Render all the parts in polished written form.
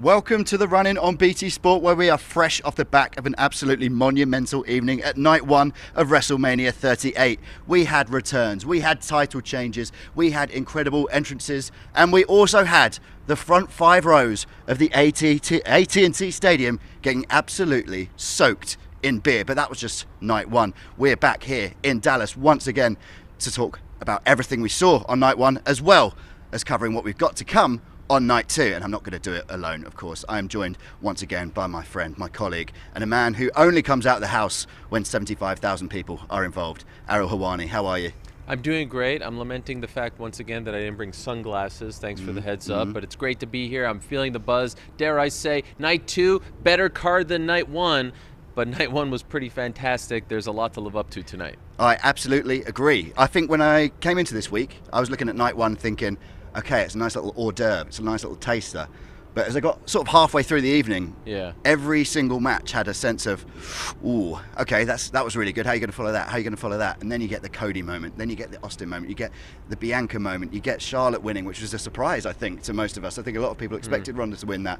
Welcome to the run-in on BT Sport, where we are fresh off the back of an absolutely monumental evening at night one of WrestleMania 38. We had returns, we had title changes, we had incredible entrances, and we also had the front 5 rows of the AT&T Stadium getting absolutely soaked in beer. But that was just night one. We're back here in Dallas once again to talk about everything we saw on night one, as well as covering what we've got to come on night 2, and I'm not going to do it alone, of course. I am joined once again by my friend, my colleague, and a man who only comes out of the house when 75,000 people are involved. Ariel Helwani, how are you? I'm doing great. I'm lamenting the fact once again that I didn't bring sunglasses. Thanks for the heads up, but it's great to be here. I'm feeling the buzz. Dare I say, night 2, better card than night 1. But night 1 was pretty fantastic. There's a lot to live up to tonight. I absolutely agree. I think when I came into this week, I was looking at night 1 thinking, okay, it's a nice little hors d'oeuvre, it's a nice little taster. But as I got sort of halfway through the evening, every single match had a sense of, ooh, okay, that was really good. How are you going to follow that? How are you going to follow that? And then you get the Cody moment, then you get the Austin moment, you get the Bianca moment, you get Charlotte winning, which was a surprise, I think, to most of us. I think a lot of people expected Ronda to win that.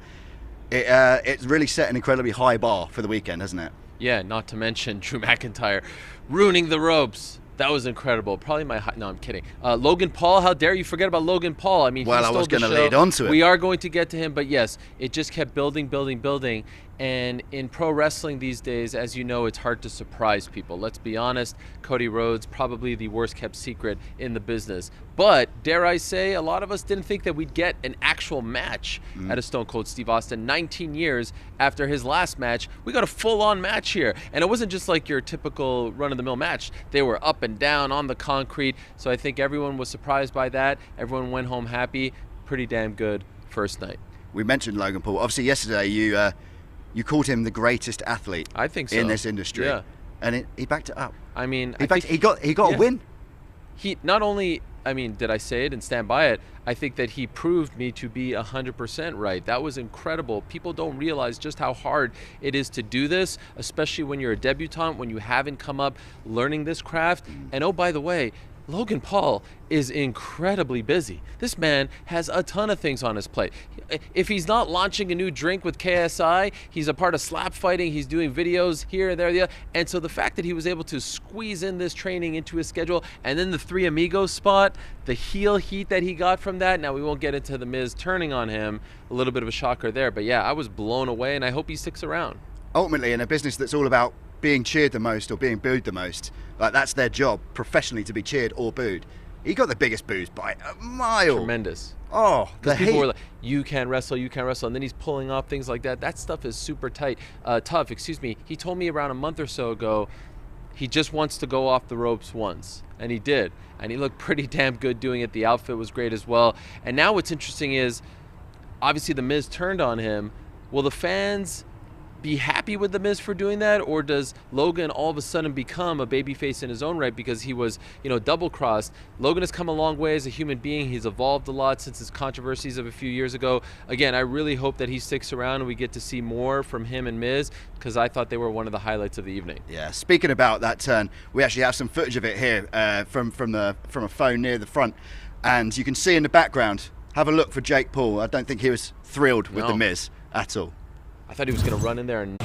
It's really set an incredibly high bar for the weekend, hasn't it? Yeah, not to mention Drew McIntyre ruining the ropes. That was incredible. Probably no, I'm kidding. Logan Paul, how dare you forget about Logan Paul? I mean, well, I was going to lead on to it. We are going to get to him, but yes, it just kept building. And in pro wrestling these days, as you know, it's hard to surprise people. Let's be honest, Cody Rhodes, probably the worst kept secret in the business. But dare I say, a lot of us didn't think that we'd get an actual match at a Stone Cold Steve Austin. 19 years after his last match, we got a full-on match here. And it wasn't just like your typical run-of-the-mill match. They were up and down on the concrete. So I think everyone was surprised by that. Everyone went home happy. Pretty damn good first night. We mentioned Logan Paul. Obviously, yesterday you called him the greatest athlete, I think so, in this industry. Yeah. And he backed it up. I mean, he got a win. He not only, I mean, did I say it and stand by it? I think that he proved me to be 100% right. That was incredible. People don't realize just how hard it is to do this, especially when you're a debutante, when you haven't come up learning this craft. And oh, by the way, Logan Paul is incredibly busy. This man has a ton of things on his plate. If he's not launching a new drink with KSI, he's a part of slap fighting, he's doing videos here and there. And so the fact that he was able to squeeze in this training into his schedule, and then the Three Amigos spot, the heel heat that he got from that, now we won't get into The Miz turning on him, a little bit of a shocker there. But yeah, I was blown away, and I hope he sticks around. Ultimately, in a business that's all about being cheered the most or being booed the most, like that's their job professionally, to be cheered or booed. He got the biggest boos by a mile. Tremendous. Oh, the people heat. were like, you can't wrestle, and then he's pulling off things like that. That stuff is super tough. He told me around a month or so ago he just wants to go off the ropes once, and he did, and he looked pretty damn good doing it. The outfit was great as well. And now what's interesting is, obviously the Miz turned on him. Will the fans be happy with The Miz for doing that, or does Logan all of a sudden become a babyface in his own right because he was, double-crossed? Logan has come a long way as a human being. He's evolved a lot since his controversies of a few years ago. Again, I really hope that he sticks around and we get to see more from him and Miz, because I thought they were one of the highlights of the evening. Yeah. Speaking about that turn, we actually have some footage of it here from a phone near the front, and you can see in the background. Have a look for Jake Paul. I don't think he was thrilled with The Miz at all. I thought he was going to run in there and...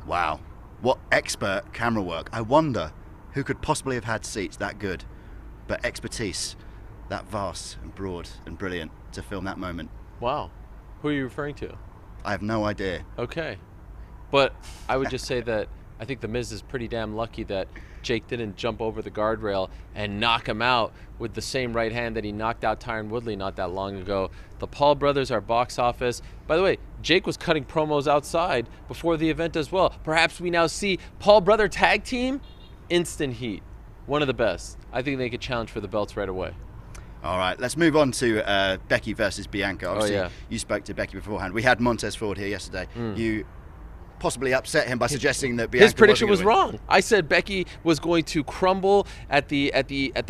Wow, what expert camera work. I wonder who could possibly have had seats that good, but expertise that vast and broad and brilliant to film that moment. Wow. Who are you referring to? I have no idea. Okay. But I would just say that I think The Miz is pretty damn lucky that Jake didn't jump over the guardrail and knock him out with the same right hand that he knocked out Tyron Woodley not that long ago. The Paul brothers are box office. By the way, Jake was cutting promos outside before the event as well. Perhaps we now see Paul brother tag team, instant heat. One of the best. I think they could challenge for the belts right away. All right, let's move on to Becky versus Bianca. Obviously, you spoke to Becky beforehand. We had Montez Ford here yesterday. You possibly upset him by suggesting that Bianca his prediction was win. wrong. I said Becky was going to crumble at the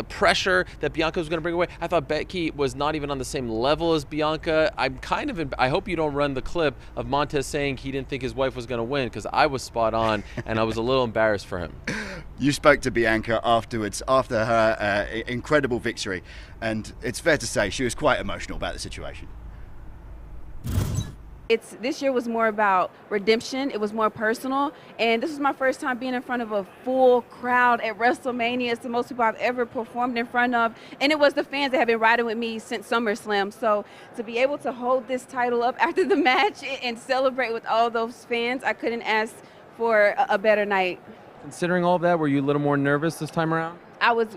pressure that Bianca was going to bring away. I thought Becky was not even on the same level as Bianca. I hope you don't run the clip of Montez saying he didn't think his wife was going to win, because I was spot on and I was a little embarrassed for him. You spoke to Bianca afterwards, after her incredible victory, and it's fair to say she was quite emotional about the situation. This year was more about redemption. It was more personal, and this was my first time being in front of a full crowd at WrestleMania. It's the most people I've ever performed in front of, and it was the fans that have been riding with me since SummerSlam. So to be able to hold this title up after the match and celebrate with all those fans, I couldn't ask for a better night. Considering all of that, were you a little more nervous this time around? I was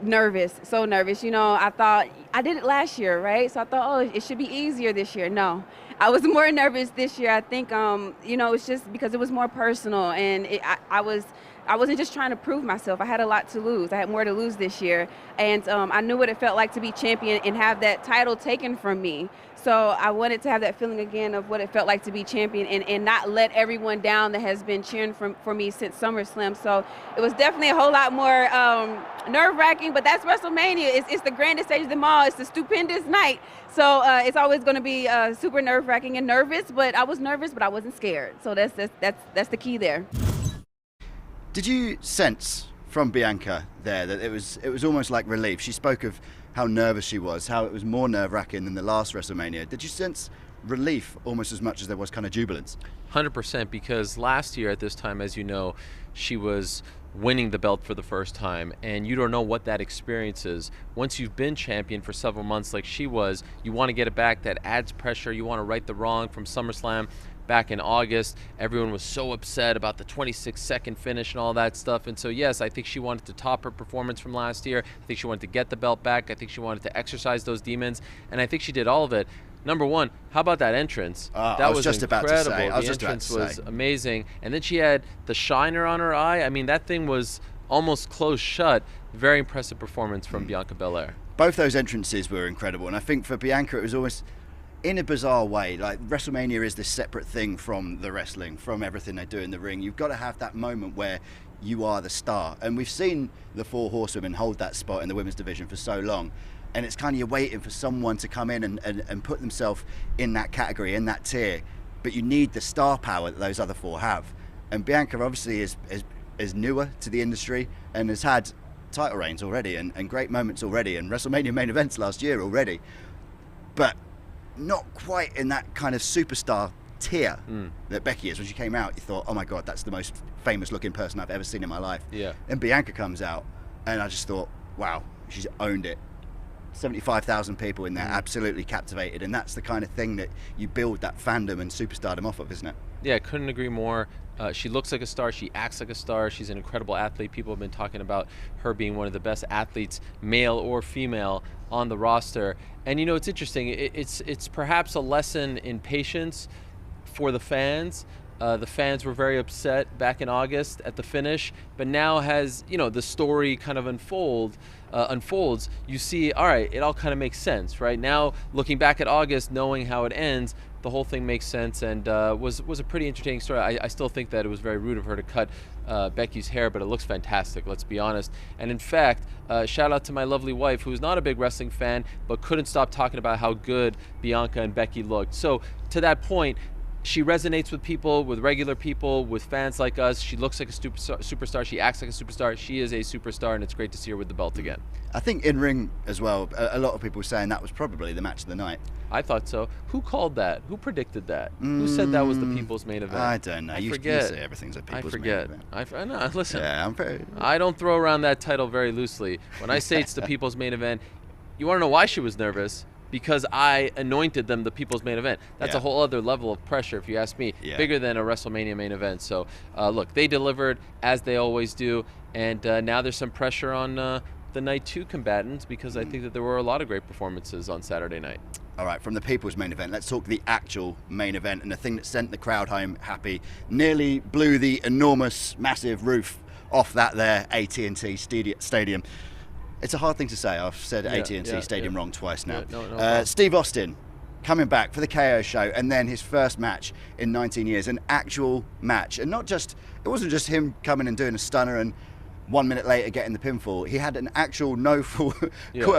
nervous, so nervous. You know, I thought I did it last year, right? So I thought, oh, it should be easier this year. No, I was more nervous this year. I think, you know, it's just because it was more personal, and I wasn't just trying to prove myself. I had a lot to lose. I had more to lose this year, and I knew what it felt like to be champion and have that title taken from me. So I wanted to have that feeling again of what it felt like to be champion and not let everyone down that has been cheering for me since SummerSlam. So it was definitely a whole lot more nerve-wracking, but that's WrestleMania. It's the grandest stage of them all. It's a stupendous night. So it's always going to be super nerve-wracking and nervous, but I was nervous, but I wasn't scared. So that's the key there. Did you sense from Bianca there that it was almost like relief? She spoke of how nervous she was, how it was more nerve-wracking than the last WrestleMania. Did you sense relief almost as much as there was kind of jubilance? 100%, because last year at this time, as you know, she was winning the belt for the first time, and you don't know what that experience is. Once you've been champion for several months like she was, you want to get it back. That adds pressure. You want to right the wrong from SummerSlam. Back in August, everyone was so upset about the 26-second finish and all that stuff. And so, yes, I think she wanted to top her performance from last year. I think she wanted to get the belt back. I think she wanted to exercise those demons. And I think she did all of it. Number one, how about that entrance? That was just incredible. About to say. The entrance was amazing. And then she had the shiner on her eye. I mean, that thing was almost closed shut. Very impressive performance from Bianca Belair. Both those entrances were incredible. And I think for Bianca, it was almost, in a bizarre way, like WrestleMania is this separate thing from the wrestling, from everything they do in the ring. You've got to have that moment where you are the star. And we've seen the Four Horsewomen hold that spot in the women's division for so long. And it's kind of, you're waiting for someone to come in and put themselves in that category, in that tier. But you need the star power that those other four have. And Bianca obviously is newer to the industry and has had title reigns already and great moments already and WrestleMania main events last year already. But not quite in that kind of superstar tier that Becky is. When she came out, you thought, oh my God, that's the most famous looking person I've ever seen in my life. Yeah. And Bianca comes out and I just thought, wow, she's owned it. 75,000 people in there, absolutely captivated. And that's the kind of thing that you build that fandom and superstardom off of, isn't it? Yeah, couldn't agree more. She looks like a star. She acts like a star. She's an incredible athlete. People have been talking about her being one of the best athletes, male or female, on the roster. And you know, it's interesting. It's perhaps a lesson in patience for the fans. The fans were very upset back in August at the finish, but now as you know the story kind of unfolds, you see, all right, it all kind of makes sense, right? Now looking back at August, knowing how it ends, the whole thing makes sense, and was a pretty entertaining story. I still think that it was very rude of her to cut Becky's hair, but it looks fantastic, let's be honest. And in fact, shout out to my lovely wife, who's not a big wrestling fan, but couldn't stop talking about how good Bianca and Becky looked. So to that point, she resonates with people, with regular people, with fans like us. She looks like a superstar. She acts like a superstar. She is a superstar, and it's great to see her with the belt again. I think in ring as well, a lot of people were saying that was probably the match of the night. I thought so. Who called that? Who predicted that? Who said that was the people's main event? I don't know. I you forget. Say everything's a people's main event. I forget. No, listen. Yeah, I don't throw around that title very loosely. When I say it's the people's main event, you want to know why she was nervous? because I anointed them the people's main event. That's a whole other level of pressure, if you ask me, bigger than a WrestleMania main event. So, look, they delivered, as they always do, and now there's some pressure on the night 2 combatants, because I think that there were a lot of great performances on Saturday night. All right, from the people's main event, let's talk the actual main event, and the thing that sent the crowd home happy, nearly blew the enormous, massive roof off that there AT&T stadium. It's a hard thing to say. I've said AT&T Stadium wrong twice now. No Steve Austin coming back for the KO show, and then his first match in 19 years, an actual match. And it wasn't just him coming and doing a stunner and 1 minute later getting the pinfall. He had an actual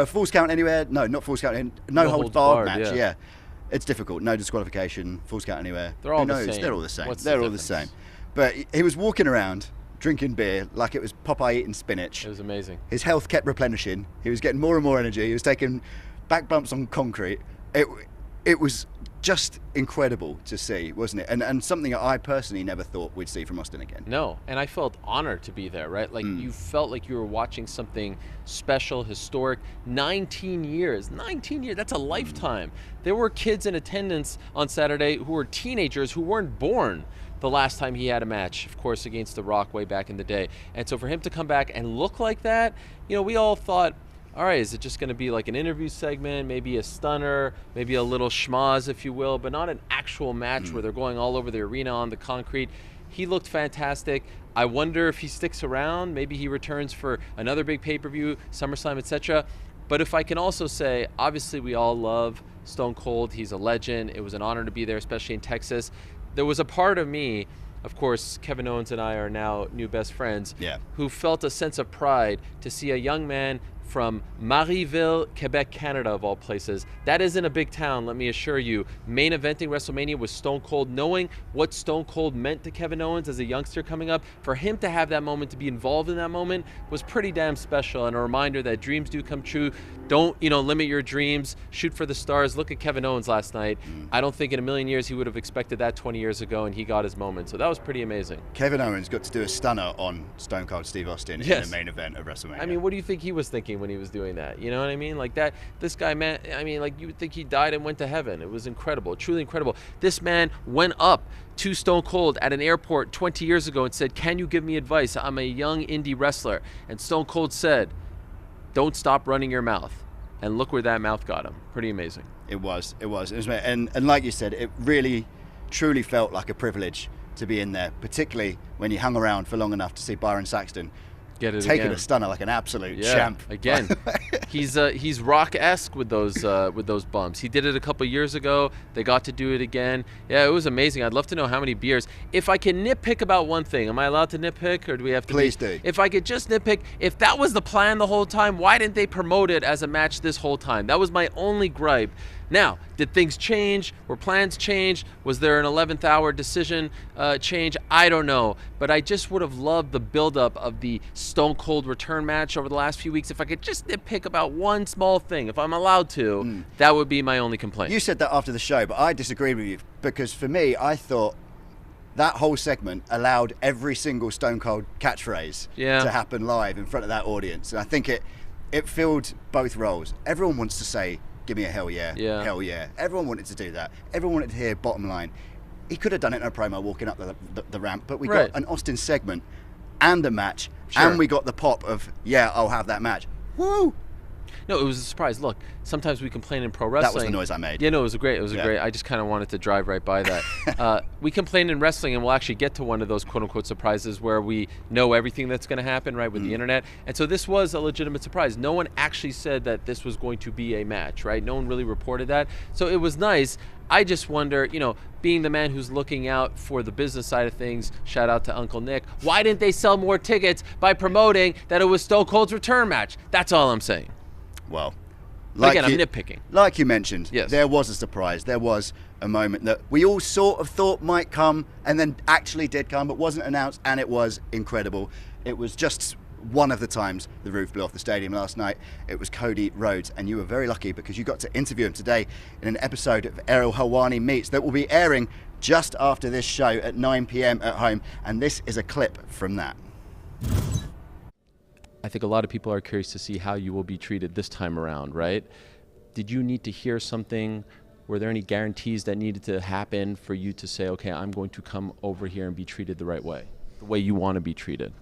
falls count anywhere. No, not falls count. No holds barred match. Yeah. It's difficult. No disqualification, falls count anywhere. They're all the same. They're all the same. They're all the same. But he was walking around drinking beer like it was Popeye eating spinach. It was amazing. His health kept replenishing. He was getting more and more energy. He was taking back bumps on concrete. It was just incredible to see, wasn't it? And something that I personally never thought we'd see from Austin again. No, and I felt honored to be there, right? Like you felt like you were watching something special, historic. 19 years, that's a lifetime. There were kids in attendance on Saturday who were teenagers who weren't born the last time he had a match, of course, against The Rock way back in the day. And so for him to come back and look like that, we all thought, all right, is it just going to be like an interview segment, maybe a stunner, maybe a little schmaz, if you will, but not an actual match where they're going all over the arena on the concrete. He looked fantastic. I wonder if he sticks around. Maybe he returns for another big pay-per-view, SummerSlam, etc. But if I can also say, obviously we all love Stone Cold. He's a legend. It was an honor to be there, especially in Texas. There was a part of me, of course, Kevin Owens and I are now new best friends, who felt a sense of pride to see a young man from Marieville, Quebec, Canada, of all places. That isn't a big town, let me assure you. Main eventing WrestleMania with Stone Cold, knowing what Stone Cold meant to Kevin Owens as a youngster coming up, for him to have that moment, to be involved in that moment, was pretty damn special, and a reminder that dreams do come true. Don't, limit your dreams. Shoot for the stars. Look at Kevin Owens last night. I don't think in a million years he would have expected that 20 years ago, and he got his moment. So that was pretty amazing. Kevin Owens got to do a stunner on Stone Cold Steve Austin in the main event of WrestleMania. I mean, what do you think he was thinking when he was doing that? You know what I mean? Like that, this guy, man, I mean, like you would think he died and went to heaven. It was incredible, truly incredible. This man went up to Stone Cold at an airport 20 years ago and said, "Can you give me advice? I'm a young indie wrestler." And Stone Cold said, "Don't stop running your mouth." And look where that mouth got him. Pretty amazing. It was. And like you said, it really, truly felt like a privilege to be in there, particularly when you hung around for long enough to see Byron Saxton taking a stunner like an absolute champ. Again, he's Rock-esque with those bumps. He did it a couple years ago. They got to do it again. Yeah, it was amazing. I'd love to know how many beers. If I can nitpick about one thing, am I allowed to nitpick, or do we have to? Please do. If I could just nitpick, if that was the plan the whole time, why didn't they promote it as a match this whole time? That was my only gripe. Now, did things change? Were plans changed? Was there an 11th hour decision change? I don't know. But I just would have loved the buildup of the Stone Cold return match over the last few weeks. If I could just nitpick about one small thing, if I'm allowed to, that would be my only complaint. You said that after the show, but I disagreed with you, because for me, I thought that whole segment allowed every single Stone Cold catchphrase to happen live in front of that audience. And I think it filled both roles. Everyone wants to say, "Give me a hell yeah, hell yeah." Everyone wanted to do that. Everyone wanted to hear bottom line. He could have done it in a promo walking up the ramp, but we got an Austin segment and a match, and we got the pop of, I'll have that match. Woo! No, it was a surprise. Look, sometimes we complain in pro wrestling. That was the noise I made. Yeah, no, it was great. I just kind of wanted to drive right by that. We complain in wrestling, and we'll actually get to one of those quote-unquote surprises where we know everything that's going to happen, right, with the internet. And so this was a legitimate surprise. No one actually said that this was going to be a match, right? No one really reported that. So it was nice. I just wonder, being the man who's looking out for the business side of things, shout out to Uncle Nick, why didn't they sell more tickets by promoting that it was Stone Cold's return match? That's all I'm saying. Well, again, I'm nitpicking. Like you mentioned, there was a surprise. There was a moment that we all sort of thought might come, and then actually did come, but wasn't announced, and it was incredible. It was just one of the times the roof blew off the stadium last night. It was Cody Rhodes, and you were very lucky because you got to interview him today in an episode of Ariel Helwani Meets that will be airing just after this show at 9 p.m. at home, and this is a clip from that. I think a lot of people are curious to see how you will be treated this time around, right? did you need to hear something? Were there any guarantees that needed to happen for you to say, okay, I'm going to come over here and be treated the right way, the way you want to be treated?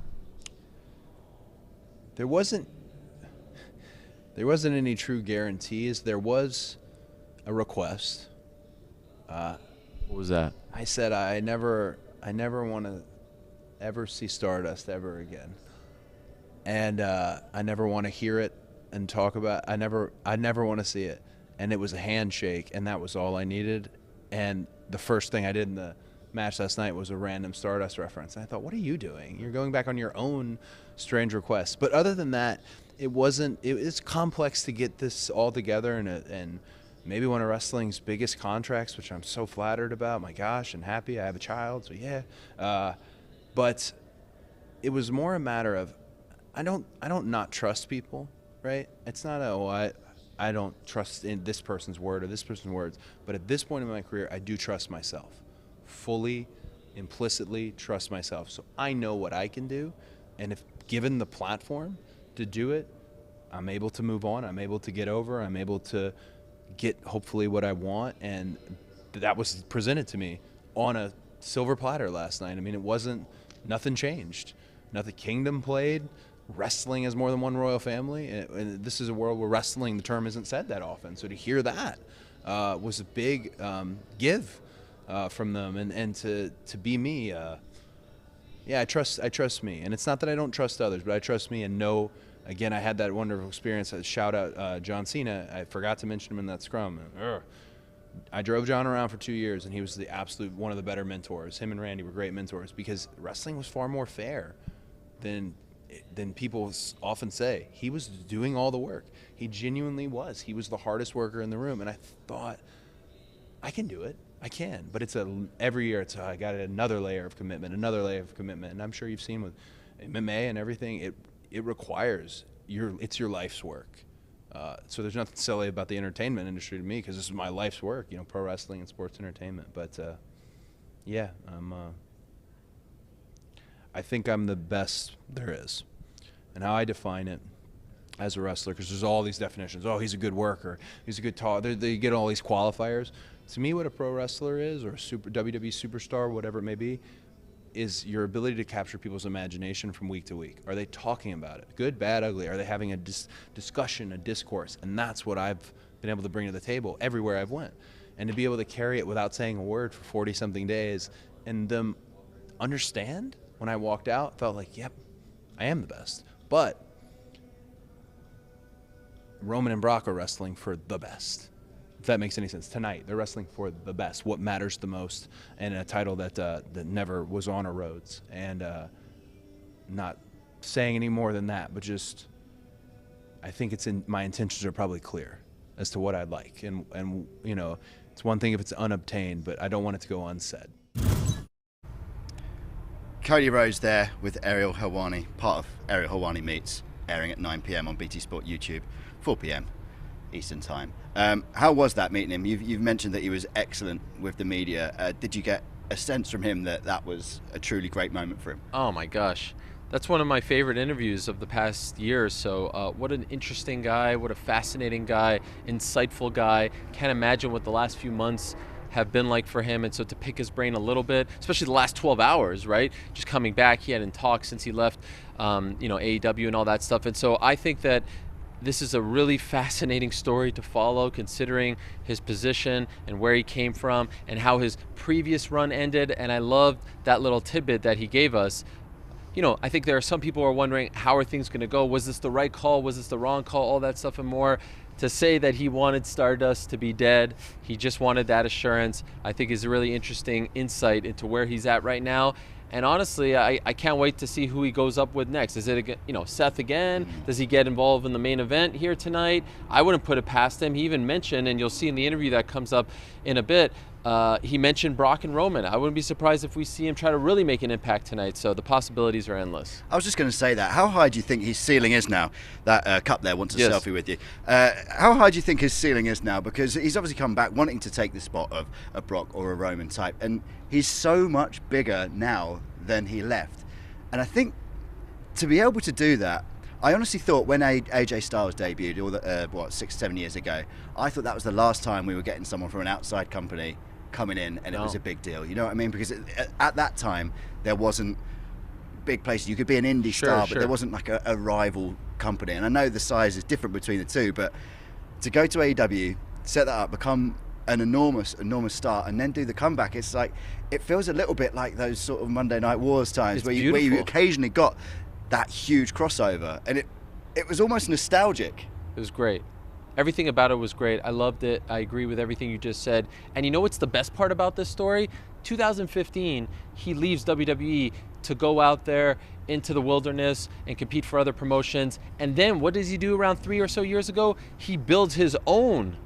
There wasn't any true guarantees. There was a request. What was that? I said I never want to ever see Stardust ever again, and I never want to hear it and talk about. I never want to see it. And it was a handshake, and that was all I needed. And the first thing I did in the match last night was a random Stardust reference. And I thought, what are you doing? You're going back on your own strange requests. But other than that, it's complex to get this all together, and maybe one of wrestling's biggest contracts, which I'm so flattered about. My gosh, and happy. I have a child, so yeah. But it was more a matter of I don't not trust people, right? It's not I don't trust in this person's word or this person's words. But at this point in my career, I do trust myself. Fully, implicitly trust myself. So I know what I can do. And if given the platform to do it, I'm able to move on. I'm able to get over. I'm able to get hopefully what I want. And that was presented to me on a silver platter last night. I mean, nothing changed. Nothing. Kingdom played. Wrestling has more than one royal family, and this is a world where wrestling, the term isn't said that often. So to hear that was a big give from them, and to be me, yeah, I trust me, and it's not that I don't trust others, but I trust me and know. Again, I had that wonderful experience. Shout out John Cena. I forgot to mention him in that scrum. I drove John around for 2 years, and he was the absolute one of the better mentors. Him and Randy were great mentors because wrestling was far more fair than people often say. He was doing all the work. He genuinely was. He was the hardest worker in the room, and I thought, I can do it. I can. But every year I got another layer of commitment, and I'm sure you've seen with MMA and everything. It requires it's your life's work. So there's nothing silly about the entertainment industry to me because this is my life's work. Pro wrestling and sports entertainment. But yeah, I think I'm the best there is. And how I define it as a wrestler, because there's all these definitions. Oh, he's a good worker. He's a good talker. They get all these qualifiers. To me, what a pro wrestler is, or a WWE superstar, whatever it may be, is your ability to capture people's imagination from week to week. Are they talking about it? Good, bad, ugly? Are they having a discussion, a discourse? And that's what I've been able to bring to the table everywhere I've went. And to be able to carry it without saying a word for 40-something days and them understand. When I walked out, felt like, yep, I am the best. But Roman and Brock are wrestling for the best, if that makes any sense. Tonight, they're wrestling for the best, what matters the most, and a title that never was on a Rhodes. And not saying any more than that, but just I think my intentions are probably clear as to what I'd like. And it's one thing if it's unobtained, but I don't want it to go unsaid. Cody Rhodes there with Ariel Helwani, part of Ariel Helwani Meets, airing at 9 p.m. on BT Sport YouTube, 4 p.m. Eastern Time. How was that meeting him? You've mentioned that he was excellent with the media. Did you get a sense from him that was a truly great moment for him? Oh my gosh. That's one of my favorite interviews of the past year or so. What an interesting guy, what a fascinating guy, insightful guy. Can't imagine what the last few months have been like for him, and so to pick his brain a little bit, especially the last 12 hours, right? Just coming back, he hadn't talked since he left, AEW and all that stuff, and so I think that this is a really fascinating story to follow, considering his position and where he came from and how his previous run ended, and I loved that little tidbit that he gave us. I think there are some people who are wondering, how are things going to go? Was this the right call? Was this the wrong call? All that stuff and more. To say that he wanted Stardust to be dead, he just wanted that assurance, I think is a really interesting insight into where he's at right now. And honestly, I can't wait to see who he goes up with next. Is it, Seth again? Does he get involved in the main event here tonight? I wouldn't put it past him. He even mentioned, and you'll see in the interview that comes up in a bit, he mentioned Brock and Roman. I wouldn't be surprised if we see him try to really make an impact tonight. So the possibilities are endless. I was just going to say that. How high do you think his ceiling is now? That Cup there wants a selfie with you. How high do you think his ceiling is now? Because he's obviously come back wanting to take the spot of a Brock or a Roman type. And he's so much bigger now than he left. And I think to be able to do that, I honestly thought when AJ Styles debuted, all the, 6-7 years ago, I thought that was the last time we were getting someone from an outside company coming in, and it was a big deal. You know what I mean? Because at that time, there wasn't big places. You could be an indie star, but there wasn't like a rival company. And I know the size is different between the two, but to go to AEW, set that up, become an enormous star, and then do the comeback, it's like, it feels a little bit like those sort of Monday Night Wars times where you occasionally got that huge crossover, and it was almost nostalgic. It was great. Everything about it was great. I loved it. I agree with everything you just said. And you know what's the best part about this story? 2015, he leaves WWE to go out there into the wilderness and compete for other promotions. And then what does he do around 3 or so years ago? He builds his own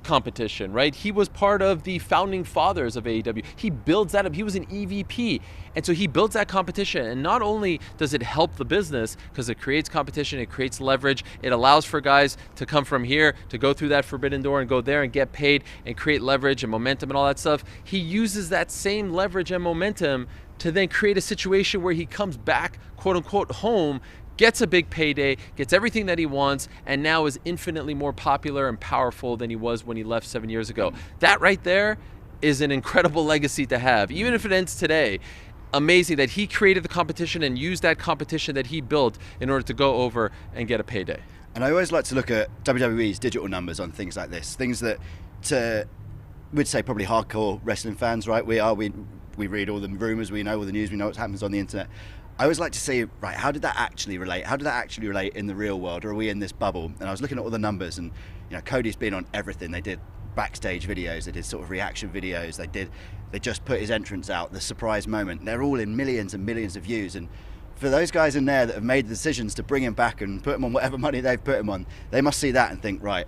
competition, right? He was part of the founding fathers of AEW. He builds that up. He was an EVP. And so he builds that competition. And not only does it help the business because it creates competition, it creates leverage, it allows for guys to come from here, to go through that forbidden door and go there and get paid and create leverage and momentum and all that stuff. He uses that same leverage and momentum to then create a situation where he comes back, quote unquote, home, gets a big payday, gets everything that he wants, and now is infinitely more popular and powerful than he was when he left 7 years ago. That right there is an incredible legacy to have, even if it ends today. Amazing that he created the competition and used that competition that he built in order to go over and get a payday. And I always like to look at WWE's digital numbers on things like this, things that we'd say probably hardcore wrestling fans, right? We read all the rumors, we know all the news, we know what happens on the internet. I always like to see, right, how did that actually relate? How did that actually relate in the real world? Or are we in this bubble? And I was looking at all the numbers, and Cody's been on everything. They did backstage videos, they did sort of reaction videos, they just put his entrance out, the surprise moment. They're all in millions and millions of views. And for those guys in there that have made the decisions to bring him back and put him on whatever money they've put him on, they must see that and think, right,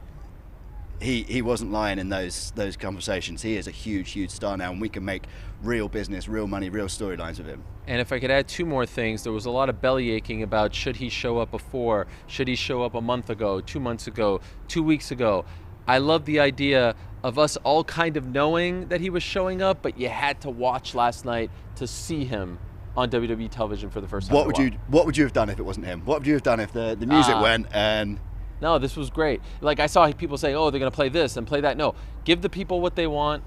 he wasn't lying in those conversations. He is a huge star now, and we can make real business, real money, real storylines with him. And if I could add two more things, there was a lot of belly aching about should he show up before, should he show up a month ago, 2 months ago, 2 weeks ago. I love the idea of us all kind of knowing that he was showing up, but you had to watch last night to see him on WWE television for the first time. What would you have done if it wasn't him? What would you have done if the music went and... No, this was great. Like, I saw people saying, oh, they're going to play this and play that. No, give the people what they want.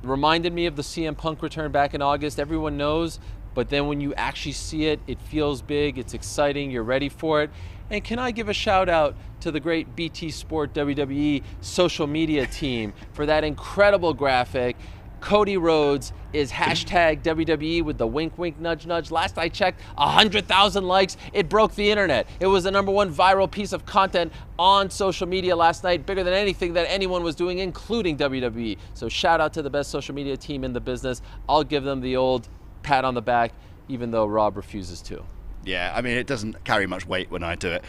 Reminded me of the CM Punk return back in August. Everyone knows, but then when you actually see it, it feels big, it's exciting, you're ready for it. And can I give a shout out to the great BT Sport WWE social media team for that incredible graphic. Cody Rhodes is hashtag WWE with the wink, wink, nudge, nudge. Last I checked, 100,000 likes. It broke the internet. It was the #1 viral piece of content on social media last night, bigger than anything that anyone was doing, including WWE. So shout out to the best social media team in the business. I'll give them the old pat on the back, even though Rob refuses to. Yeah, I mean, it doesn't carry much weight when I do it.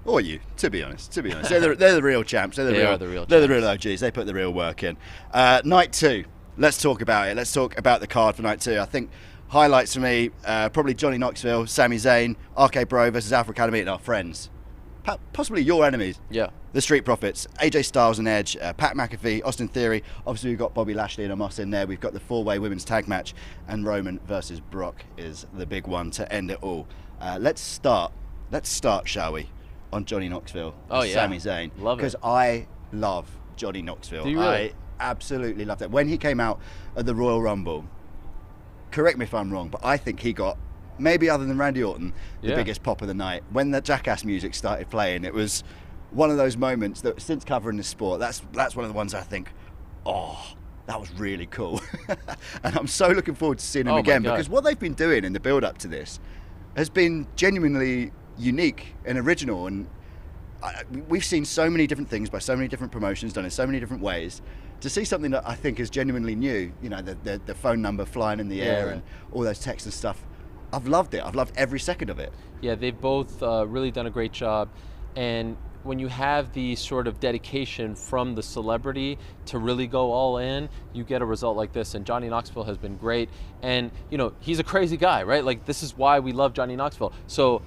Or you, to be honest. They're the real champs. They're the real OGs. They put the real work in. Night 2. Let's talk about it. Let's talk about the card for Night 2. I think highlights for me, probably Johnny Knoxville, Sami Zayn, RK Bro versus Alpha Academy, and our friends. Possibly your enemies. Yeah. The Street Profits, AJ Styles and Edge, Pat McAfee, Austin Theory. Obviously, we've got Bobby Lashley and Amos in there. We've got the 4-way women's tag match, and Roman versus Brock is the big one to end it all. Let's start, shall we, on Johnny Knoxville and Sami Zayn. Love it. Because I love Johnny Knoxville. Do you really? I absolutely love that. When he came out at the Royal Rumble, correct me if I'm wrong, but I think he got, maybe other than Randy Orton, the biggest pop of the night. When the Jackass music started playing, it was one of those moments that, since covering this sport, that's one of the ones I think, oh, that was really cool. And I'm so looking forward to seeing him again, because what they've been doing in the build-up to this has been genuinely unique and original. And we've seen so many different things by so many different promotions done in so many different ways. To see something that I think is genuinely new, the phone number flying in the air and all those texts and stuff, I've loved it. I've loved every second of it. Yeah, they've both really done a great job. And when you have the sort of dedication from the celebrity to really go all in, you get a result like this. And Johnny Knoxville has been great. And, he's a crazy guy, right? Like, this is why we love Johnny Knoxville. So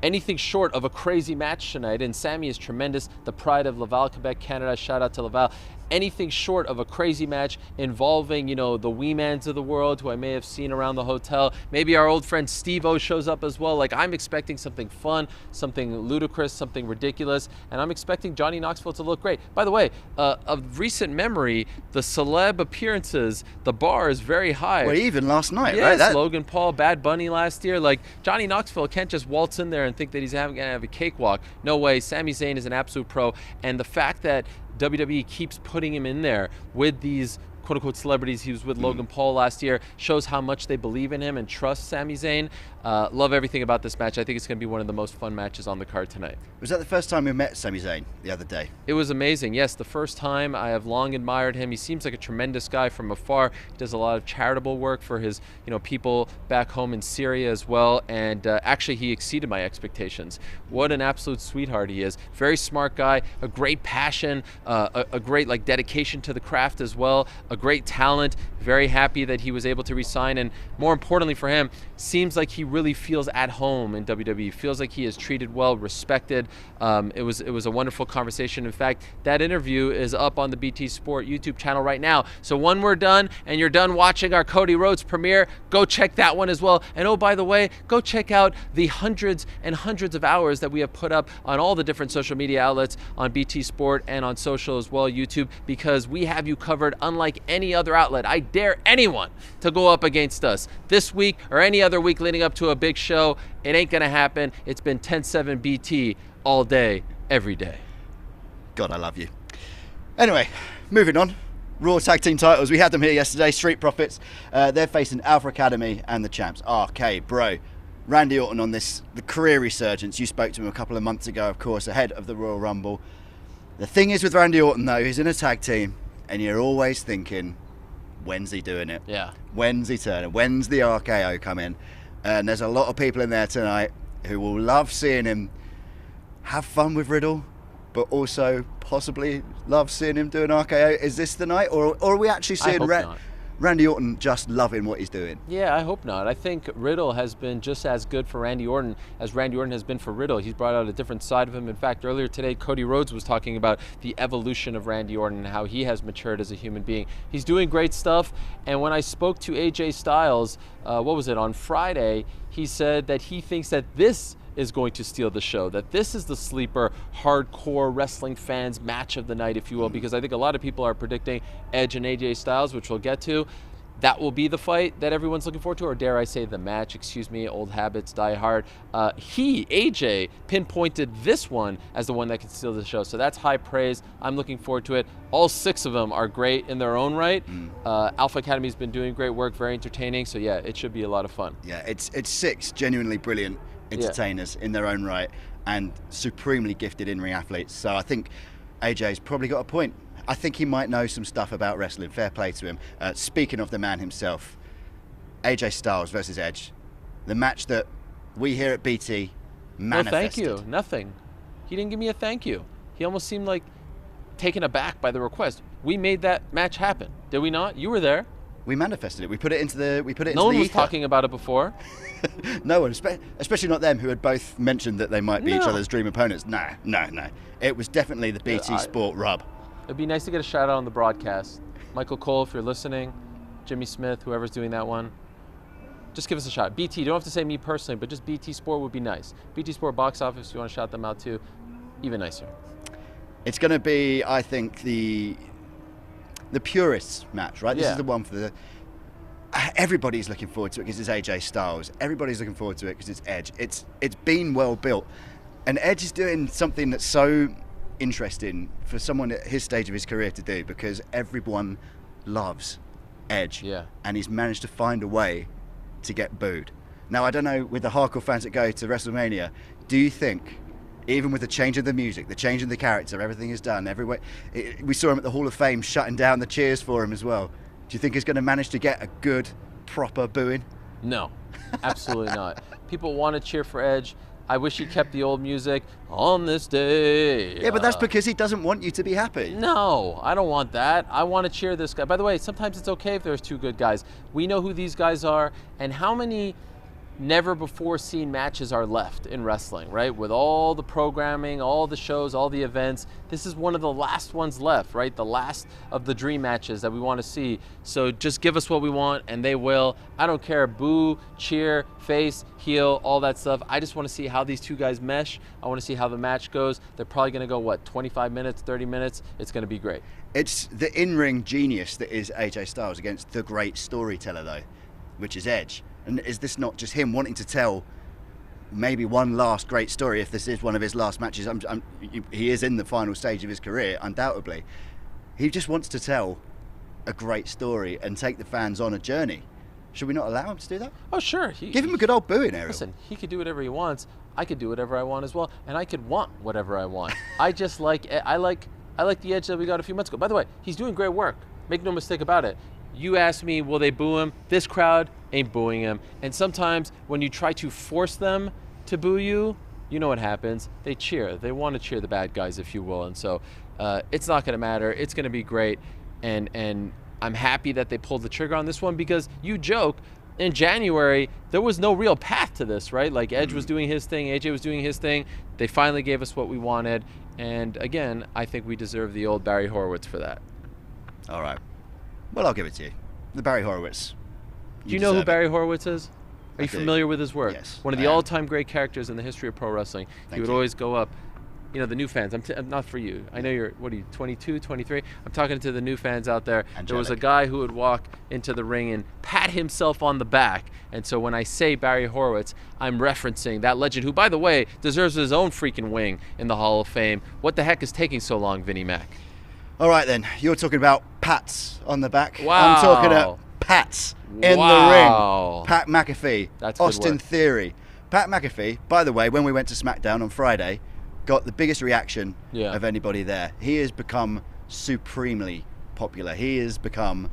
anything short of a crazy match tonight, and Sami is tremendous, the pride of Laval, Quebec, Canada, shout out to Laval. anything short of a crazy match involving, you know, the Wee-Mans of the world who I may have seen around the hotel. Maybe our old friend Steve-O shows up as well. Like, I'm expecting something fun, something ludicrous, something ridiculous, and I'm expecting Johnny Knoxville to look great. By the way, of recent memory, the celeb appearances, the bar is very high. Well, even last night, yes, right? Logan Paul, Bad Bunny last year. Like, Johnny Knoxville can't just waltz in there and think that he's going to have a cakewalk. No way. Sami Zayn is an absolute pro, and the fact that WWE keeps putting him in there with these quote-unquote celebrities. He was with Logan Paul last year, shows how much they believe in him and trust Sami Zayn. Love everything about this match. I think it's going to be one of the most fun matches on the card tonight. Was that the first time we met Sami Zayn the other day? It was amazing. Yes, the first time. I have long admired him. He seems like a tremendous guy from afar. He does a lot of charitable work for his, you know, people back home in Syria as well. And actually, he exceeded my expectations. What an absolute sweetheart he is. Very smart guy. A great passion. A great like dedication to the craft as well. A great talent. Very happy that he was able to resign, and more importantly for him, seems like he really feels at home in WWE. Feels like he is treated well, respected. It was a wonderful conversation. In fact, that interview is up on the BT Sport YouTube channel right now. So when we're done and you're done watching our Cody Rhodes premiere, go check that one as well. And oh, by the way, go check out the hundreds and hundreds of hours that we have put up on all the different social media outlets, on BT Sport and on social as well, YouTube, because we have you covered unlike any other outlet. I dare anyone to go up against us this week or any other week leading up to a big show. It ain't gonna happen. It's been 10-7 BT all day, every day. God, I love you. Anyway, moving on. Raw Tag Team titles. We had them here yesterday. Street Profits. They're facing Alpha Academy and the champs. Okay, bro. Randy Orton on this, the career resurgence. You spoke to him a couple of months ago, of course, ahead of the Royal Rumble. The thing is with Randy Orton, though, he's in a tag team, and you're always thinking, when's he doing it? Yeah. When's he turning? When's the RKO coming? And there's a lot of people in there tonight who will love seeing him have fun with Riddle, but also possibly love seeing him do an RKO. Is this the night, or are we actually seeing Randy Orton just loving what he's doing? Yeah, I hope not. I think Riddle has been just as good for Randy Orton as Randy Orton has been for Riddle. He's brought out a different side of him. In fact, earlier today, Cody Rhodes was talking about the evolution of Randy Orton and how he has matured as a human being. He's doing great stuff. And when I spoke to AJ Styles, on Friday, he said that he thinks that this is going to steal the show, that this is the sleeper hardcore wrestling fans match of the night, if you will, because I think a lot of people are predicting Edge and AJ Styles, which we'll get to. That will be the fight that everyone's looking forward to, or dare I say the match, excuse me, old habits die hard. AJ, pinpointed this one as the one that can steal the show, so that's high praise. I'm looking forward to it. All 6 of them are great in their own right. Alpha Academy's been doing great work, very entertaining, so yeah, it should be a lot of fun. Yeah, it's 6 genuinely brilliant entertainers in their own right and supremely gifted in-ring athletes. So I think AJ's probably got a point. I think he might know some stuff about wrestling. Fair play to him. Speaking of the man himself, AJ Styles versus Edge, the match that we here at BT manifested. No, thank you. Nothing. He didn't give me a thank you. He almost seemed like taken aback by the request. We made that match happen, did we not? You were there. We manifested it. We put it into the. No one was talking about it before. No one, especially not them, who had both mentioned that they might be each other's dream opponents. No. It was definitely the BT Sport rub. It'd be nice to get a shout out on the broadcast. Michael Cole, if you're listening, Jimmy Smith, whoever's doing that one, just give us a shout. BT, you don't have to say me personally, but just BT Sport would be nice. BT Sport box office, you want to shout them out too, even nicer. It's going to be, I think, the purists match, right? This is the one for the. Everybody's looking forward to it because it's AJ Styles. Everybody's looking forward to it because it's Edge. It's been well built, and Edge is doing something that's so interesting for someone at his stage of his career to do, because everyone loves Edge, and he's managed to find a way to get booed. Now, I don't know, with the hardcore fans that go to WrestleMania, do you think, even with the change of the music, the change in the character, everything is done everywhere, we saw him at the Hall of Fame shutting down the cheers for him as well, do you think he's going to manage to get a good, proper booing? No, absolutely not. People want to cheer for Edge. I wish he kept the old music on this day. Yeah, but that's because he doesn't want you to be happy. No, I don't want that. I want to cheer this guy. By the way, sometimes it's okay if there's 2 good guys. We know who these guys are, and how many never before seen matches are left in wrestling, right? With all the programming, all the shows, all the events, this is one of the last ones left, right? The last of the dream matches that we want to see. So just give us what we want, and they will. I don't care, boo, cheer, face, heel, all that stuff. I just want to see how these two guys mesh. I want to see how the match goes. They're probably going to go, what, 25 minutes, 30 minutes? It's going to be great. It's the in-ring genius that is AJ Styles against the great storyteller, though, which is Edge. And is this not just him wanting to tell maybe one last great story, if this is one of his last matches? He is in the final stage of his career, undoubtedly. He just wants to tell a great story and take the fans on a journey. Should we not allow him to do that? Oh, sure. Give him a good old booing, Ariel. Listen, he could do whatever he wants. I could do whatever I want as well, and I could want whatever I want. I like the Edge that we got a few months ago. By the way, he's doing great work. Make no mistake about it. You asked me, will they boo him? This crowd ain't booing him. And sometimes when you try to force them to boo you, you know what happens. They cheer. They want to cheer the bad guys, if you will. And so it's not going to matter. It's going to be great. And I'm happy that they pulled the trigger on this one, because you joke, in January, there was no real path to this, right? Like Edge was doing his thing, AJ was doing his thing. They finally gave us what we wanted. And again, I think we deserve the old Barry Horowitz for that. All right. Well, I'll give it to you. The Barry Horowitz. Do you know who Barry Horowitz is? Are you familiar with his work? Yes. One of the all-time great characters in the history of pro wrestling. He would always go up. You know, the new fans. I'm not for you. I know you're, 22, 23? I'm talking to the new fans out there. Angelic. There was a guy who would walk into the ring and pat himself on the back. And so when I say Barry Horowitz, I'm referencing that legend who, by the way, deserves his own freaking wing in the Hall of Fame. What the heck is taking so long, Vinnie Mac? All right, then. You're talking about pats on the back. Wow. I'm talking about pats in the ring. Pat McAfee. That's good Austin work. Theory. Pat McAfee, by the way, when we went to SmackDown on Friday, got the biggest reaction of anybody there. He has become supremely popular. He has become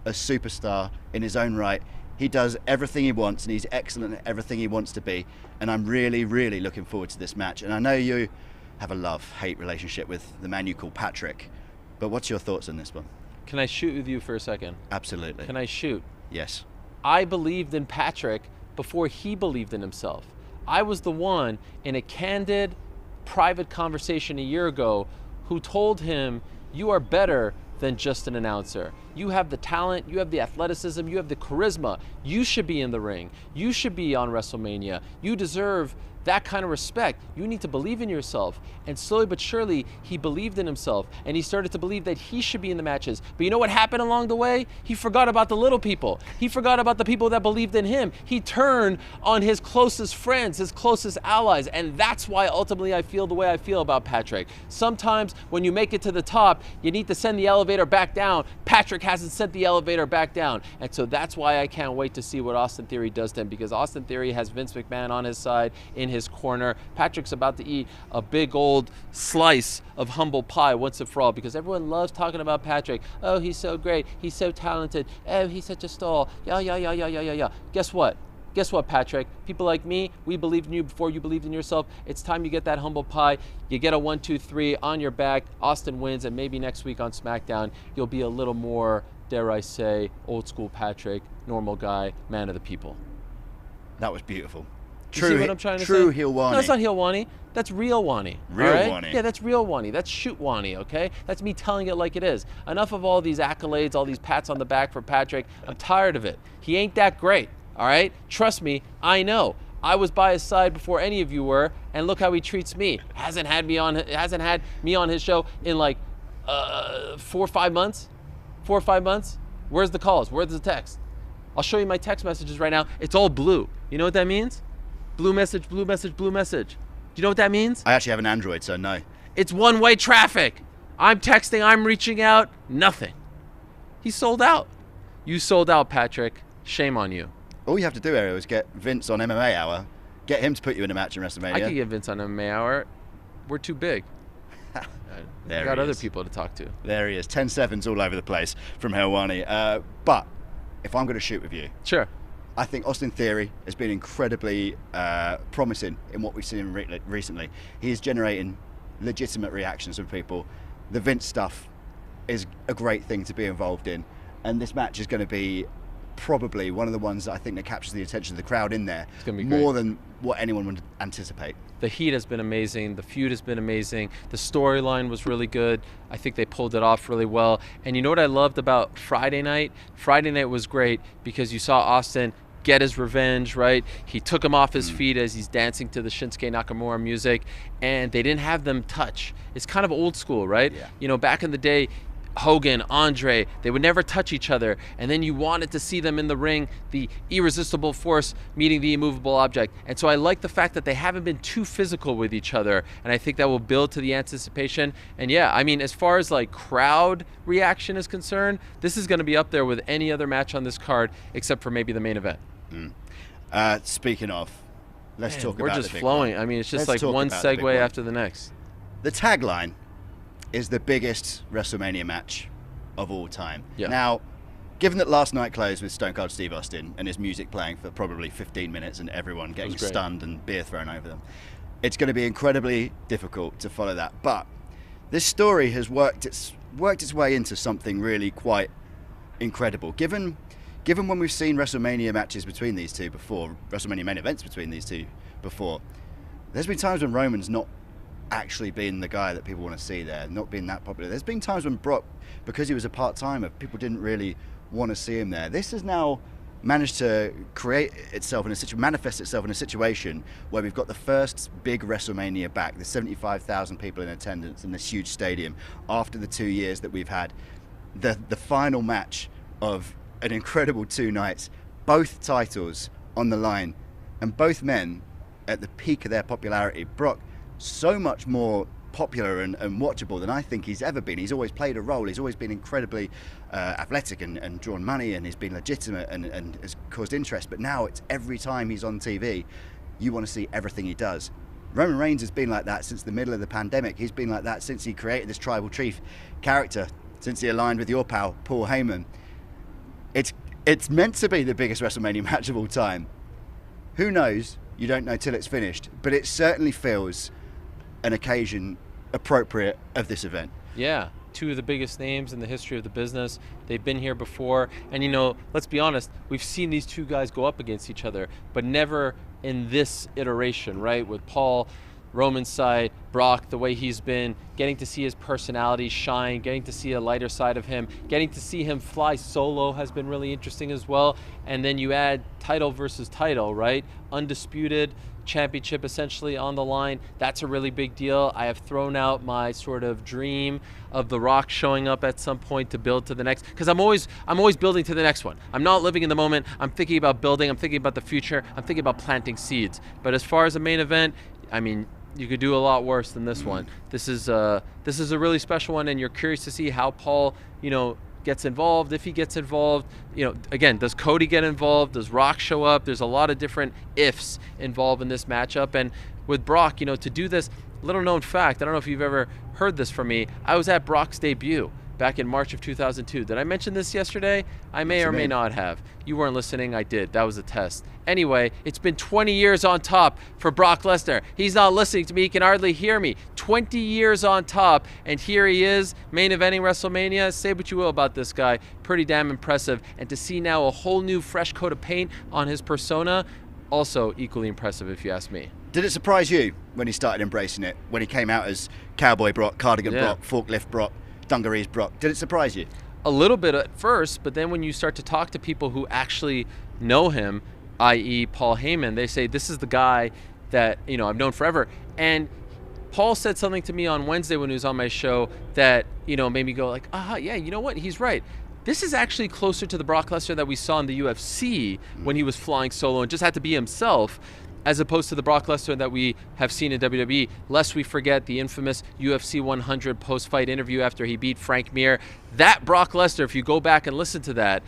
a superstar in his own right. He does everything he wants, and he's excellent at everything he wants to be. And I'm really, really looking forward to this match. And I know you have a love-hate relationship with the man you call Patrick. But what's your thoughts on this one? Can I shoot with you for a second? Absolutely. Can I shoot? Yes. I believed in Patrick before he believed in himself. I was the one in a candid, private conversation a year ago who told him, you are better than just an announcer. You have the talent, you have the athleticism, you have the charisma. You should be in the ring. You should be on WrestleMania. You deserve that kind of respect. You need to believe in yourself. And slowly but surely, he believed in himself, and he started to believe that he should be in the matches. But you know what happened along the way? He forgot about the little people. He forgot about the people that believed in him. He turned on his closest friends, his closest allies, and that's why ultimately I feel the way I feel about Patrick. Sometimes when you make it to the top, you need to send the elevator back down. Patrick hasn't sent the elevator back down. And so that's why I can't wait to see what Austin Theory does to him, because Austin Theory has Vince McMahon on his side, in his corner. Patrick's about to eat a big old slice of humble pie once and for all, because everyone loves talking about Patrick. Oh, he's so great. He's so talented. Oh, he's such a star. Yeah. Guess what? Guess what, Patrick? People like me, we believed in you before you believed in yourself. It's time you get that humble pie. You get a 1, 2, 3 on your back. Austin wins, and maybe next week on SmackDown, you'll be a little more, dare I say, old school Patrick, normal guy, man of the people. That was beautiful. You see what I'm trying to say? True Helwani. No, that's not Helwani. That's real Wani. Real right? Wani. Yeah, that's real Wani. That's shoot Wani, okay? That's me telling it like it is. Enough of all these accolades, all these pats on the back for Patrick. I'm tired of it. He ain't that great, all right? Trust me, I know. I was by his side before any of you were, and look how he treats me. Hasn't had me on his show in like 4 or 5 months. 4 or 5 months. Where's the calls? Where's the text? I'll show you my text messages right now. It's all blue. You know what that means? Blue message, blue message, blue message. Do you know what that means? I actually have an Android, so no. It's one-way traffic. I'm texting, I'm reaching out, nothing. He sold out. You sold out, Patrick. Shame on you. All you have to do, Ariel, is get Vince on MMA Hour, get him to put you in a match in WrestleMania. I could get Vince on MMA Hour. We're too big. There I got he other is. people to talk to. There he is. 10-7s all over the place from Helwani. But if I'm going to shoot with you, Sure. I think Austin Theory has been incredibly promising in what we've seen recently. He is generating legitimate reactions from people. The Vince stuff is a great thing to be involved in, and this match is going to be probably one of the ones that I think that captures the attention of the crowd in there gonna be more great. than what anyone would anticipate. The heat has been amazing. The feud has been amazing. The storyline was really good. I think they pulled it off really well. And you know what I loved about Friday night? Friday night was great because you saw Austin get his revenge, right? He took him off his feet as he's dancing to the Shinsuke Nakamura music, and they didn't have them touch. It's kind of old school, right? Yeah. You know, back in the day, Hogan, Andre, they would never touch each other, and then you wanted to see them in the ring, the irresistible force meeting the immovable object. And so I like the fact that they haven't been too physical with each other, and I think that will build to the anticipation. And yeah, I mean, as far as like crowd reaction is concerned, this is going to be up there with any other match on this card except for maybe the main event. Speaking of, let's talk We're about just the big flowing. one. I mean, it's just Let's like talk one about the big segue one. after the next. The tagline is the biggest WrestleMania match of all time. Yeah. Now, given that last night closed with Stone Cold Steve Austin and his music playing for probably 15 minutes and everyone getting was great. stunned and beer thrown over them, it's going to be incredibly difficult to follow that. But this story has worked its way into something really quite incredible. Given when we've seen WrestleMania matches between these two before, WrestleMania main events between these two before, there's been times when Roman's not actually been the guy that people want to see there, not been that popular. There's been times when Brock, because he was a part-timer, people didn't really want to see him there. This has now managed to manifest itself in a situation where we've got the first big WrestleMania back, the 75,000 people in attendance in this huge stadium after the 2 years that we've had, the final match of an incredible 2 nights, both titles on the line, and both men at the peak of their popularity. Brock, so much more popular and watchable than I think he's ever been. He's always played a role. He's always been incredibly athletic and drawn money, and he's been legitimate and has caused interest. But now it's every time he's on TV, you want to see everything he does. Roman Reigns has been like that since the middle of the pandemic. He's been like that since he created this tribal chief character, since he aligned with your pal, Paul Heyman. It's meant to be the biggest WrestleMania match of all time. Who knows? You don't know till it's finished. But it certainly feels an occasion appropriate of this event. Yeah, 2 of the biggest names in the history of the business. They've been here before. And, you know, let's be honest, we've seen these 2 guys go up against each other, but never in this iteration, right? With Paul, Roman's side, Brock, the way he's been, getting to see his personality shine, getting to see a lighter side of him, getting to see him fly solo has been really interesting as well. And then you add title versus title, right? Undisputed championship essentially on the line. That's a really big deal. I have thrown out my sort of dream of The Rock showing up at some point to build to the next, because I'm always building to the next one. I'm not living in the moment. I'm thinking about building. I'm thinking about the future. I'm thinking about planting seeds. But as far as a main event, I mean, you could do a lot worse than this one. This is a really special one, and you're curious to see how Paul, you know, gets involved, if he gets involved. You know, again, does Cody get involved? Does Rock show up? There's a lot of different ifs involved in this matchup. And with Brock, you know, to do this, little known fact, I don't know if you've ever heard this from me, I was at Brock's debut back in March of 2002. Did I mention this yesterday? I may or may not have. You weren't listening. I did. That was a test. Anyway, it's been 20 years on top for Brock Lesnar. He's not listening to me. He can hardly hear me. 20 years on top, and here he is, main eventing WrestleMania. Say what you will about this guy. Pretty damn impressive. And to see now a whole new fresh coat of paint on his persona, also equally impressive if you ask me. Did it surprise you when he started embracing it? When he came out as Cowboy Brock, Cardigan Yeah. Brock, Forklift Brock, Dungarees Brock? Did it surprise you? A little bit at first, but then when you start to talk to people who actually know him, i.e. Paul Heyman, they say, this is the guy that, you know, I've known forever. And Paul said something to me on Wednesday when he was on my show that, you know, made me go like, yeah, you know what? He's right. This is actually closer to the Brock Lesnar that we saw in the UFC when he was flying solo and just had to be himself, as opposed to the Brock Lesnar that we have seen in WWE. Lest we forget the infamous UFC 100 post-fight interview after he beat Frank Mir. That Brock Lesnar, if you go back and listen to that,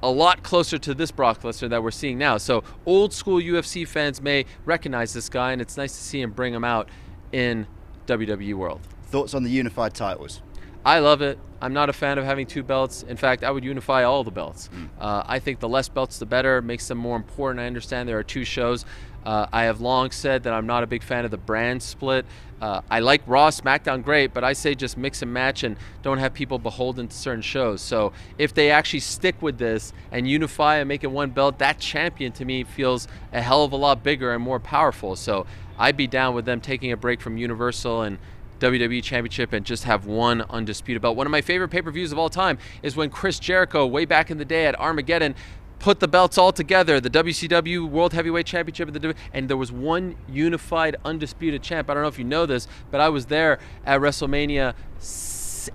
a lot closer to this Brock Lesnar that we're seeing now. So old school UFC fans may recognize this guy, and it's nice to see him bring him out in WWE world. Thoughts on the unified titles? I love it. I'm not a fan of having 2 belts. In fact, I would unify all the belts. I think the less belts, the better. Makes them more important. I understand there are 2 shows. I have long said that I'm not a big fan of the brand split. I like Raw, SmackDown, great, but I say just mix and match and don't have people beholden to certain shows. So if they actually stick with this and unify and make it one belt, that champion to me feels a hell of a lot bigger and more powerful. So I'd be down with them taking a break from Universal and WWE Championship and just have one undisputed belt. One of my favorite pay-per-views of all time is when Chris Jericho, way back in the day at Armageddon, put the belts all together, the WCW World Heavyweight Championship, and there was one unified, undisputed champ. I don't know if you know this, but I was there at WrestleMania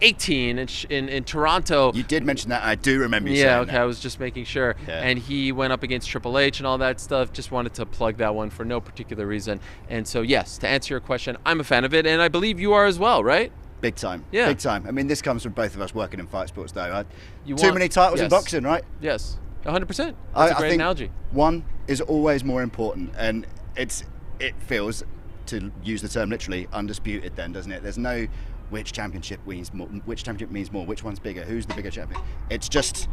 18 in Toronto. You did mention that. I do remember you saying that. Yeah, okay, that. I was just making sure. Yeah. And he went up against Triple H and all that stuff. Just wanted to plug that one for no particular reason. And so, yes, to answer your question, I'm a fan of it, and I believe you are as well, right? Big time. Yeah. Big time. I mean, this comes from both of us working in fight sports, though. Too many titles in boxing, right? Yes. 100%. That's a great think analogy. One is always more important, and it feels, to use the term literally, undisputed then, doesn't it? There's no which championship means more, which one's bigger, who's the bigger champion. It's just,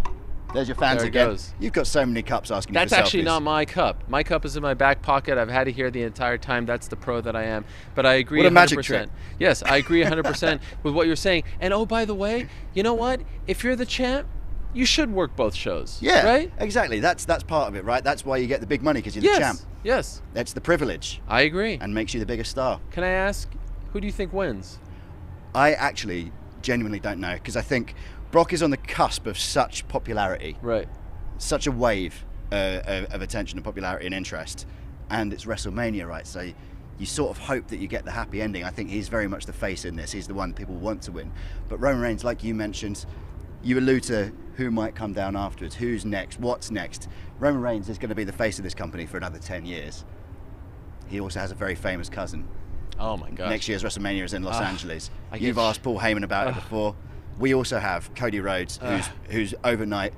there's your fans there again. Goes. You've got so many cups asking That's you for actually selfies. not my cup. My cup is in my back pocket. I've had it here the entire time. That's the pro that I am. But I agree What a 100%. magic trick. Yes, I agree 100% with what you're saying. And oh, by the way, you know what? If you're the champ, you should work both shows. Yeah, right? Exactly. That's part of it, right? That's why you get the big money, because you're the champ. Yes. That's the privilege. I agree. And makes you the biggest star. Can I ask, who do you think wins? I actually genuinely don't know, because I think Brock is on the cusp of such popularity. Right. Such a wave of attention and popularity and interest. And it's WrestleMania, right? So you sort of hope that you get the happy ending. I think he's very much the face in this. He's the one people want to win. But Roman Reigns, like you mentioned, you allude to who might come down afterwards, who's next, what's next. Roman Reigns is going to be the face of this company for another 10 years. He also has a very famous cousin. Oh my gosh. Next year's WrestleMania is in Los Angeles. I You've get asked Paul Heyman about it before. We also have Cody Rhodes, who's overnight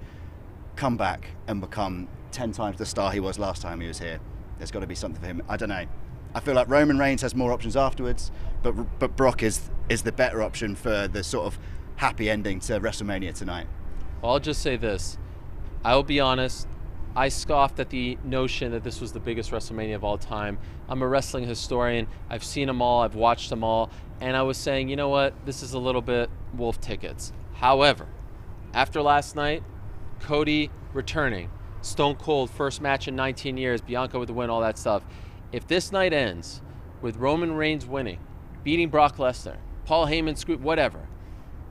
come back and become 10 times the star he was last time he was here. There's got to be something for him. I don't know. I feel like Roman Reigns has more options afterwards, but Brock is the better option for the sort of happy ending to WrestleMania tonight. Well, I'll just say this. I will be honest. I scoffed at the notion that this was the biggest WrestleMania of all time. I'm a wrestling historian. I've seen them all. I've watched them all. And I was saying, you know what? This is a little bit wolf tickets. However, after last night, Cody returning, Stone Cold, first match in 19 years, Bianca with the win, all that stuff. If this night ends with Roman Reigns winning, beating Brock Lesnar, Paul Heyman screwed, whatever,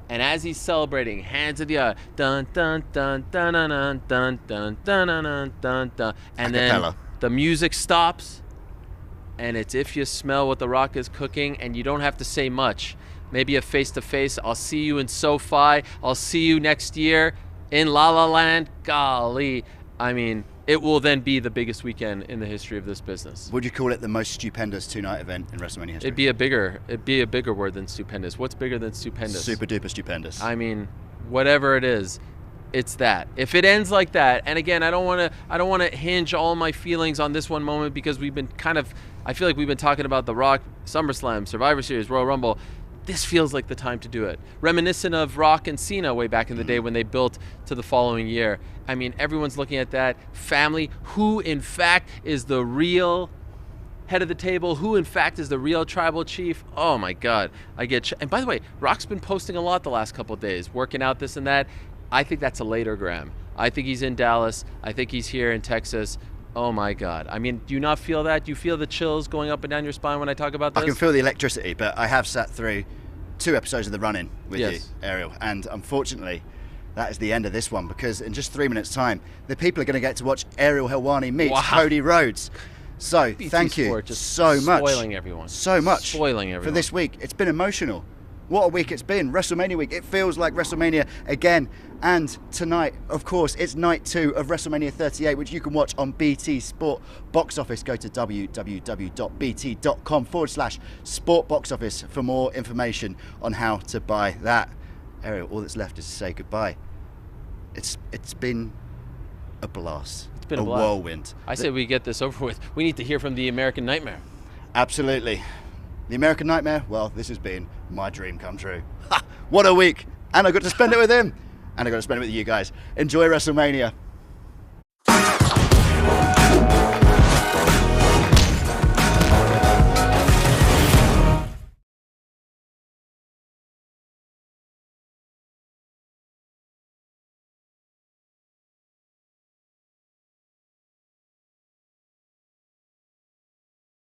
and as he's celebrating, hands in the air, dun dun dun dun dun dun dun dun dun dun dun dun, and then the music stops, and it's "If You Smell What the Rock Is Cooking," and you don't have to say much. Maybe a face-to-face. I'll see you in SoFi. I'll see you next year in La La Land. Golly, I mean, it will then be the biggest weekend in the history of this business. Would you call it the most stupendous two-night event in WrestleMania history? It'd be a bigger word than stupendous. What's bigger than stupendous? Super duper stupendous. I mean, whatever it is, it's that. If it ends like that, and again, I don't want to hinge all my feelings on this one moment, because I feel like we've been talking about The Rock, SummerSlam, Survivor Series, Royal Rumble. This feels like the time to do it. Reminiscent of Rock and Cena way back in the day when they built to the following year. I mean, everyone's looking at that. Family, who in fact is the real head of the table, who in fact is the real tribal chief. Oh my God. And by the way, Rock's been posting a lot the last couple of days, working out this and that. I think that's a later gram. I think he's in Dallas. I think he's here in Texas. Oh my God. I mean, do you not feel that? Do you feel the chills going up and down your spine when I talk about this? I can feel the electricity, but I have sat through 2 episodes of The Run-In with you, Ariel, and unfortunately, that is the end of this one, because in just 3 minutes' time, the people are going to get to watch Ariel Helwani meet Cody Rhodes. So, thank you so much. Spoiling everyone. So much. Spoiling everyone. For this week. It's been emotional. What a week it's been. WrestleMania week. It feels like WrestleMania again. And tonight, of course, it's night 2 of WrestleMania 38, which you can watch on BT Sport Box Office. Go to www.bt.com/sport box office for more information on how to buy that. Ariel, all that's left is to say goodbye. It's been a blast. It's been a blast. Whirlwind. I say we get this over with. We need to hear from the American Nightmare. Absolutely. The American Nightmare, well, this has been my dream come true. Ha! What a week! And I got to spend it with him. And I got to spend it with you guys. Enjoy WrestleMania.